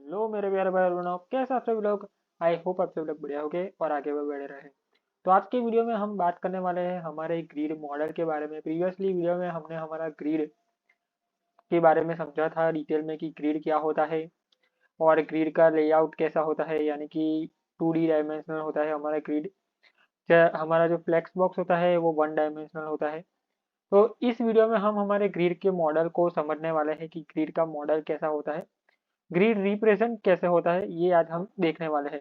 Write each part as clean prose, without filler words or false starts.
Hello मेरे प्यारे भाई बहनों, कैसे आप सभी लोग। आई होप आप सभी लोग बढ़िया होंगे और आगे भी बढ़े रहे। तो आज की वीडियो में हम बात करने वाले हैं हमारे ग्रिड मॉडल के बारे में। प्रीवियसली वीडियो में हमने हमारा ग्रिड के बारे में समझा था डिटेल में कि ग्रिड क्या होता है और ग्रिड का लेआउट कैसा होता है, यानी कि 2D डायमेंशनल होता है हमारा ग्रिड। हमारा जो फ्लेक्स बॉक्स होता है वो 1 डायमेंशनल होता है। तो इस वीडियो में हम हमारे ग्रिड के मॉडल को समझने वाले हैं कि ग्रिड का मॉडल कैसा होता है, ग्रिड रिप्रेजेंट कैसे होता है, ये आज हम देखने वाले हैं।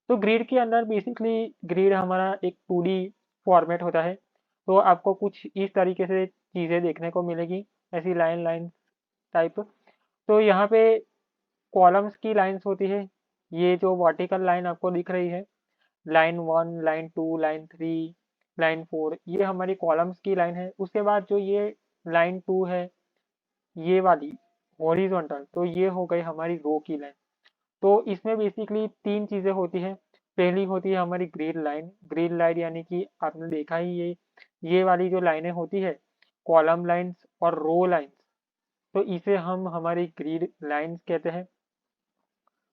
तो ग्रिड के अंदर बेसिकली ग्रिड हमारा एक 2D फॉर्मेट होता है। तो आपको कुछ इस तरीके से चीज़ें देखने को मिलेगी, ऐसी लाइन लाइन टाइप। तो यहाँ पे कॉलम्स की लाइंस होती है। ये जो वर्टिकल लाइन आपको दिख रही है, लाइन 1, लाइन 2, लाइन 3, लाइन 4, ये हमारी कॉलम्स की लाइन है। उसके बाद जो ये लाइन 2 है, ये वाली हॉरिजॉन्टल, तो ये हो गई हमारी रो की लाइन। तो इसमें बेसिकली 3 चीज़ें होती हैं। पहली होती है हमारी ग्रिड लाइन। ग्रिड लाइन यानी कि आपने देखा ही, ये वाली जो लाइनें होती है, कॉलम लाइंस और रो लाइंस, तो इसे हम हमारी ग्रिड लाइंस कहते हैं।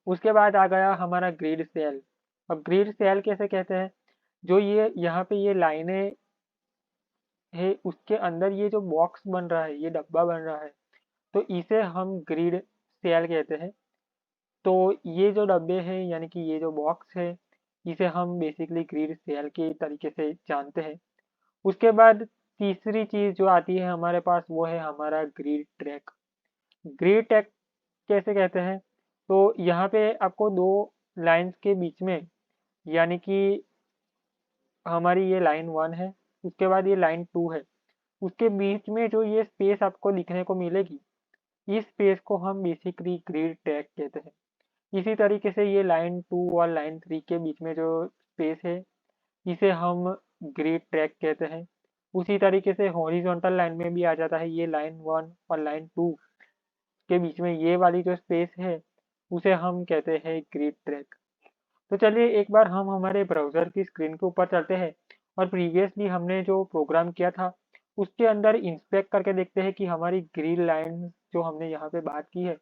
उसके बाद आ गया हमारा ग्रिड सेल। अब ग्रिड सेल कैसे कहते हैं, जो ये यहाँ पे ये लाइनें है, उसके अंदर ये जो बॉक्स बन रहा है, ये डब्बा बन रहा है, तो इसे हम ग्रिड सेल कहते हैं। तो ये जो डब्बे हैं यानी कि ये जो बॉक्स है, इसे हम बेसिकली ग्रिड सेल के तरीके से जानते हैं। उसके बाद तीसरी चीज जो आती है हमारे पास, वो है हमारा ग्रिड ट्रैक। ग्रिड ट्रैक कैसे कहते हैं, तो यहाँ पे आपको दो लाइंस के बीच में, यानी कि हमारी ये लाइन 1 है, उसके बाद ये लाइन 2 है, उसके बीच में जो ये स्पेस आपको दिखने को मिलेगी, इस स्पेस को हम बेसिकली ग्रिड ट्रैक कहते हैं। इसी तरीके से ये लाइन 2 और लाइन 3 के बीच में जो स्पेस है, इसे हम ग्रिड ट्रैक कहते हैं। उसी तरीके से हॉरिजॉन्टल लाइन में भी आ जाता है, ये लाइन 1 और लाइन 2 के बीच में ये वाली जो स्पेस है, उसे हम कहते हैं ग्रिड ट्रैक। तो चलिए एक बार हम हमारे ब्राउज़र की स्क्रीन के ऊपर चलते हैं और प्रीवियसली हमने जो प्रोग्राम किया था उसके अंदर इंस्पेक्ट करके देखते हैं कि हमारी ग्रिड लाइन जो हमने यहाँ पे बात की है,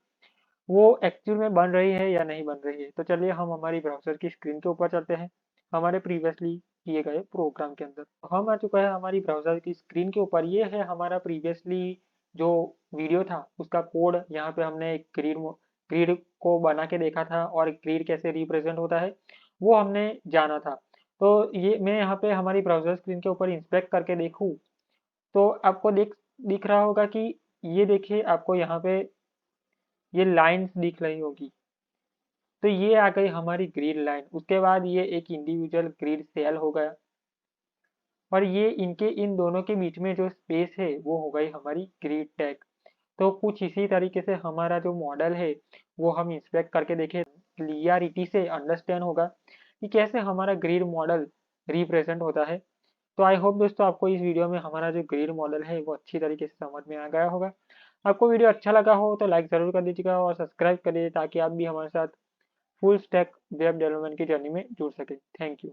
वो एक्चुअल में बन रही है या नहीं बन रही है। तो चलिए हम हमारी ब्राउज़र की स्क्रीन के ऊपर चलते हैं हमारे प्रीवियसली किए गए प्रोग्राम के अंदर। हम आ चुका है हमारी ब्राउज़र की स्क्रीन के ऊपर। ये है हमारा प्रीवियसली जो वीडियो था, उसका कोड। यहाँ पे हमने एक ग्रिड को बना के देखा था और ग्रिड कैसे रिप्रेजेंट होता है वो हमने जाना था। तो ये मैं यहाँ पे हमारी ब्राउज़र स्क्रीन के ऊपर इंस्पेक्ट करके देखूँ, तो आपको दिख रहा होगा कि ये देखिए, आपको यहाँ पे ये लाइंस दिख रही होगी। तो ये आ गई हमारी ग्रिड लाइन। उसके बाद ये एक इंडिविजुअल ग्रिड सेल हो गया, और ये इनके इन दोनों के बीच में जो स्पेस है वो हो गई हमारी ग्रिड टैग। तो कुछ इसी तरीके से हमारा जो मॉडल है वो हम इंस्पेक्ट करके देखें, क्लियरिटी से अंडरस्टैंड होगा कि कैसे हमारा ग्रिड मॉडल रिप्रेजेंट होता है। तो आई होप दोस्तों आपको इस वीडियो में हमारा जो ग्रिड मॉडल है वो अच्छी तरीके से समझ में आ गया होगा। आपको वीडियो अच्छा लगा हो तो लाइक ज़रूर कर दीजिएगा और सब्सक्राइब कर दीजिए, ताकि आप भी हमारे साथ फुल स्टैक वेब डेवलपमेंट की जर्नी में जुड़ सके। Thank you.